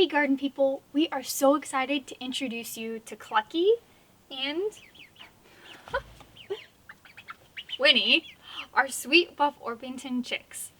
Hey garden people, we are so excited to introduce you to Clucky and Winnie, our sweet Buff Orpington chicks.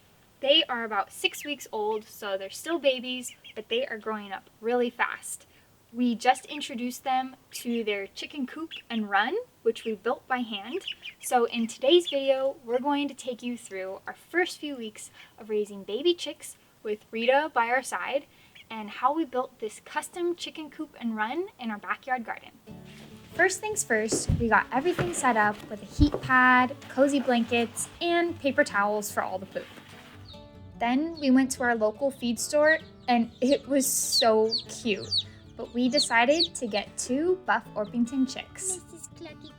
They are about 6 weeks old, so they're still babies, but they are growing up really fast. We just introduced them to their chicken coop and run, which we built by hand. So in today's video, we're going to take you through our first few weeks of raising baby chicks with Rita by our side, and how we built this custom chicken coop and run in our backyard garden. First things first, we got everything set up with a heat pad, cozy blankets, and paper towels for all the poop. Then we went to our local feed store, and it was so cute. But we decided to get 2 Buff Orpington chicks. This is Clucky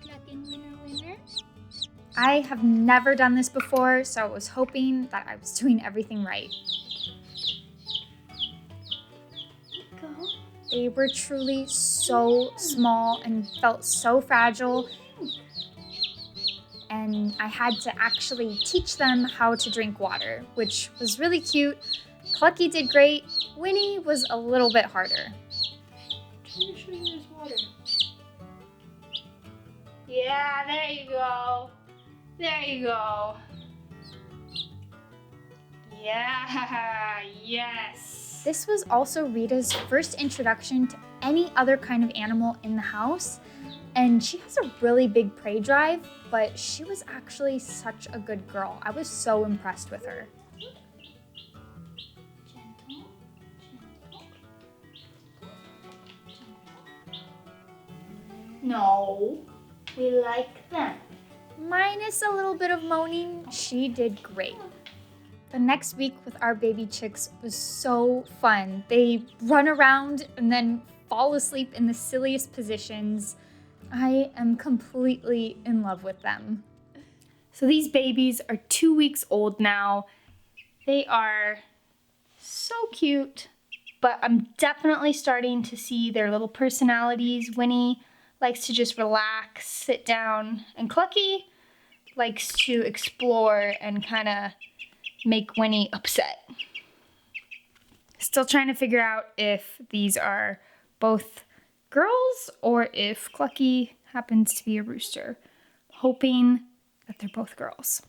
Winnie. I have never done this before, so I was hoping that I was doing everything right. They were truly so small and felt so fragile, and I had to actually teach them how to drink water, which was really cute. Clucky did great. Winnie was a little bit harder. Trying to show you this water. Yeah, there you go. There you go. Yeah, yes. This was also Rita's first introduction to any other kind of animal in the house, and she has a really big prey drive, but she was actually such a good girl. I was so impressed with her. Gentle. No, We like them. minus a little bit of moaning, she did great. The next week with our baby chicks was so fun. They run around and then fall asleep in the silliest positions. I am completely in love with them. So these babies are 2 weeks old now. They are so cute, but I'm definitely starting to see their little personalities. Winnie likes to just relax, sit down, and Clucky likes to explore and kind of make Winnie upset. Still trying to figure out if these are both girls or if Clucky happens to be a rooster. Hoping that they're both girls.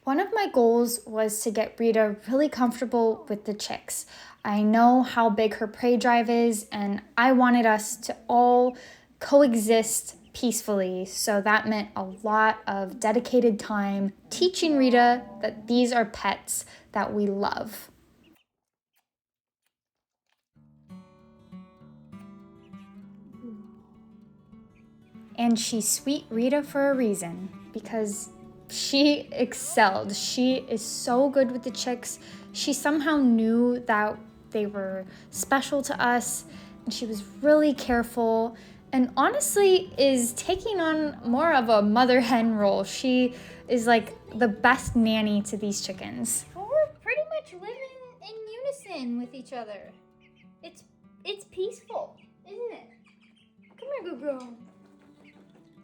One of my goals was to get Rita really comfortable with the chicks. I know how big her prey drive is, and I wanted us to all coexist peacefully, so that meant a lot of dedicated time teaching Rita that these are pets that we love. And she's sweet Rita for a reason, because she excelled. She is so good with the chicks. She somehow knew that they were special to us, and she was really careful, and honestly is taking on more of a mother hen role. She is like the best nanny to these chickens. We're pretty much living in unison with each other. It's peaceful, isn't it? Come here, good girl.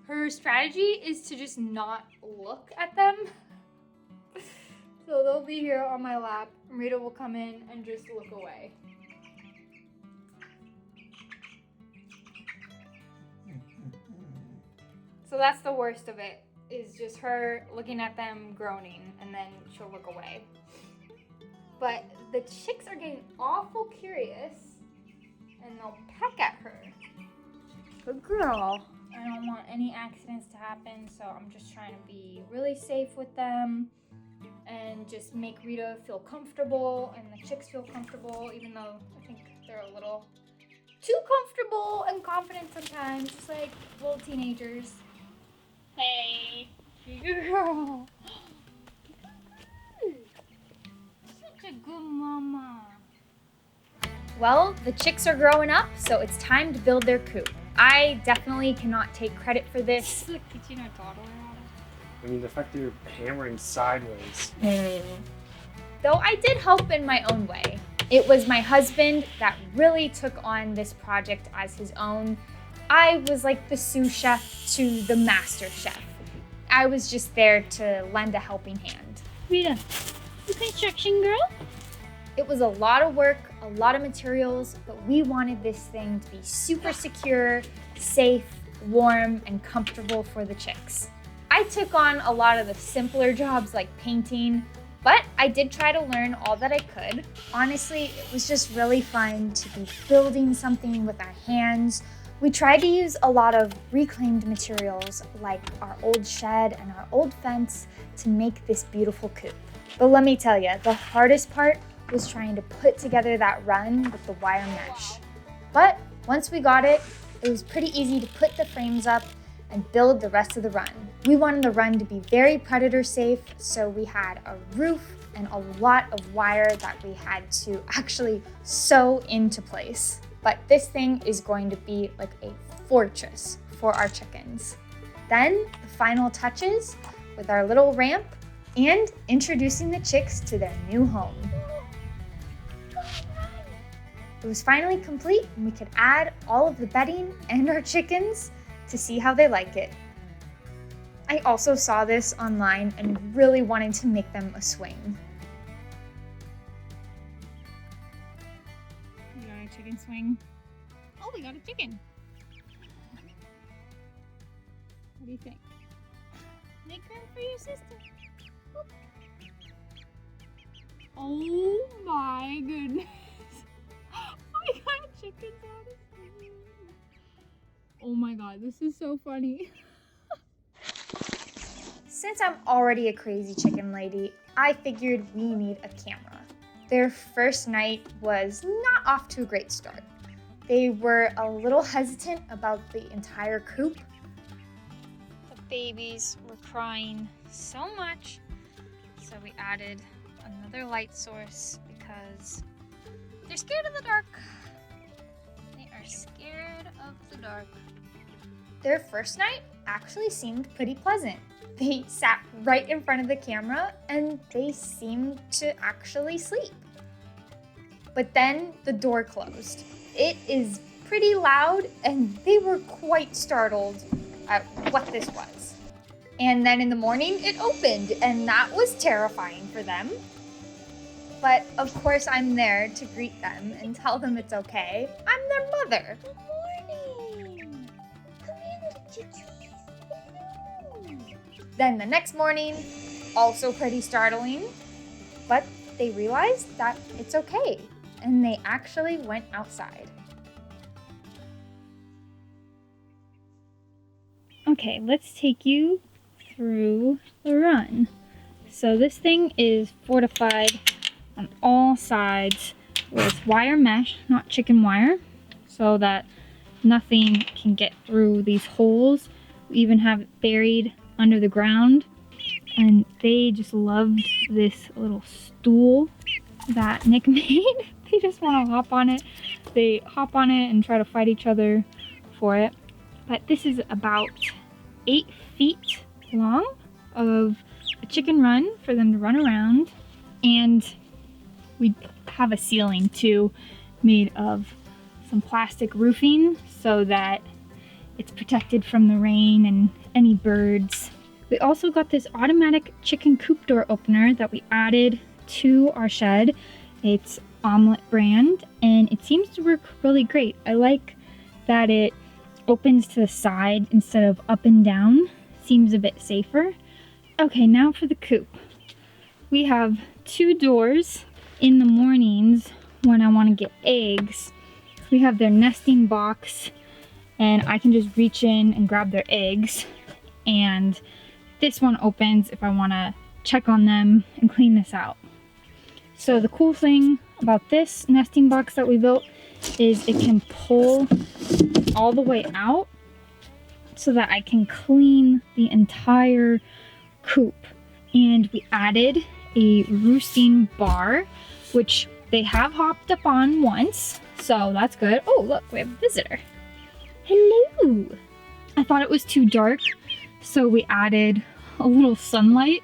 Her strategy is to just not look at them. So they'll be here on my lap, and Rita will come in and just look away. So that's the worst of it, is just her looking at them groaning, and then she'll look away. But the chicks are getting awful curious, and they'll peck at her. Good girl. I don't want any accidents to happen, so I'm just trying to be really safe with them and just make Rita feel comfortable and the chicks feel comfortable, even though I think they're a little too comfortable and confident sometimes, just like little teenagers. Hey, good girl. Such a good mama. Well, the chicks are growing up, so it's time to build their coop. I definitely cannot take credit for this. Look, teaching our toddler how I mean, the fact that you're hammering sideways. Though I did help in my own way. It was my husband that really took on this project as his own. I was like the sous chef to the master chef. I was just there to lend a helping hand. Rita, you construction girl? It was a lot of work, a lot of materials, but we wanted this thing to be super secure, safe, warm, and comfortable for the chicks. I took on a lot of the simpler jobs like painting, but I did try to learn all that I could. Honestly, it was just really fun to be building something with our hands. We tried to use a lot of reclaimed materials like our old shed and our old fence to make this beautiful coop. But let me tell you, the hardest part was trying to put together that run with the wire mesh. But once we got it, it was pretty easy to put the frames up and build the rest of the run. We wanted the run to be very predator safe, so we had a roof and a lot of wire that we had to actually sew into place. But this thing is going to be like a fortress for our chickens. Then the final touches with our little ramp and introducing the chicks to their new home. It was finally complete and we could add all of the bedding and our chickens to see how they like it. I also saw this online and really wanted to make them a swing. We got a chicken swing. Oh, we got a chicken. What do you think? Make room for your sister. Oop. Oh my goodness. We got chickens out of here. Oh my god, this is so funny. Since I'm already a crazy chicken lady, I figured we need a camera. Their first night was not off to a great start. They were a little hesitant about the entire coop. The babies were crying so much, so we added another light source because they're scared of the dark. They are scared of the dark. Their first night actually seemed pretty pleasant. They sat right in front of the camera and they seemed to actually sleep. But then the door closed. It is pretty loud and they were quite startled at what this was. And then in the morning it opened and that was terrifying for them. But of course I'm there to greet them and tell them it's okay. I'm their mother. Good morning. Come here, little chickies. Then the next morning, also pretty startling, but they realized that it's okay, and they actually went outside. Okay, let's take you through the run. So this thing is fortified on all sides with wire mesh, not chicken wire, so that nothing can get through these holes. We even have it buried under the ground, and they just loved this little stool that Nick made. They just want to hop on it. They hop on it and try to fight each other for it. But this is about 8 feet long of a chicken run for them to run around, and we have a ceiling too made of some plastic roofing so that it's protected from the rain and any birds. We also got this automatic chicken coop door opener that we added to our shed. It's Omelette brand and it seems to work really great. I like that it opens to the side instead of up and down. Seems a bit safer. Okay, now for the coop. We have 2 doors in the mornings when I want to get eggs. We have their nesting box and I can just reach in and grab their eggs. And this one opens if I want to check on them and clean this out. So the cool thing about this nesting box that we built is it can pull all the way out so that I can clean the entire coop. And we added a roosting bar, which they have hopped up on once, so that's good. Oh, look, we have a visitor. Hello. I thought it was too dark, so we added a little sunlight,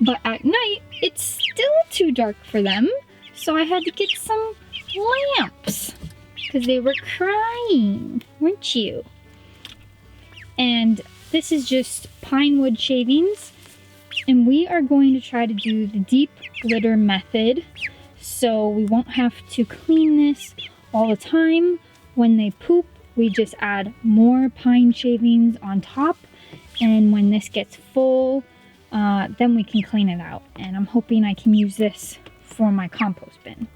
but at night it's still too dark for them, so I had to get some lamps because they were crying, weren't you? And this is just pine wood shavings, and we are going to try to do the deep glitter method so we won't have to clean this all the time. When they poop, we just add more pine shavings on top, and when this gets full, then we can clean it out. And I'm hoping I can use this for my compost bin.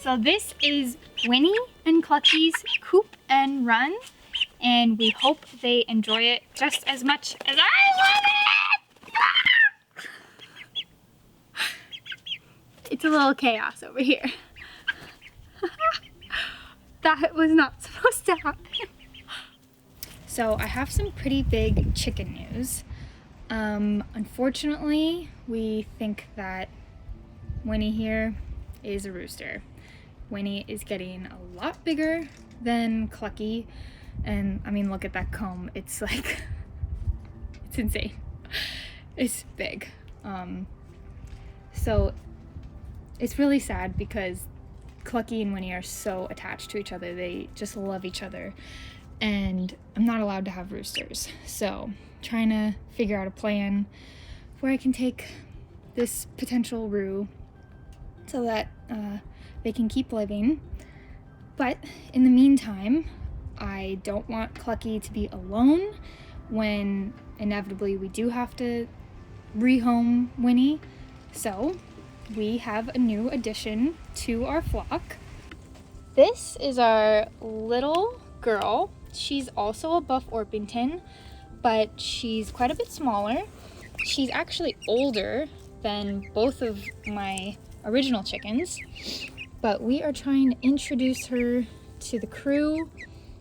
So this is Winnie and Clucky's Coop and Run, and we hope they enjoy it just as much as I love it! It's a little chaos over here. That was not supposed to happen. So I have some pretty big chicken news. Unfortunately, we think that Winnie here is a rooster. Winnie is getting a lot bigger than Clucky, and I mean, look at that comb. It's like, it's insane. It's big. So it's really sad because Clucky and Winnie are so attached to each other. They just love each other, and I'm not allowed to have roosters. So trying to figure out a plan where I can take this potential roo so that they can keep living. But in the meantime, I don't want Clucky to be alone when inevitably we do have to rehome Winnie. So we have a new addition to our flock. This is our little girl. She's also a Buff Orpington, but she's quite a bit smaller. She's actually older than both of my original chickens, but we are trying to introduce her to the crew.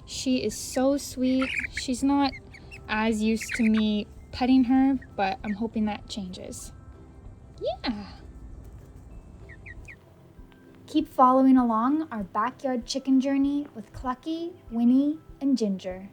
She is so sweet. She's not as used to me petting her, but I'm hoping that changes. Yeah. Keep following along our backyard chicken journey with Clucky, Winnie, and Ginger.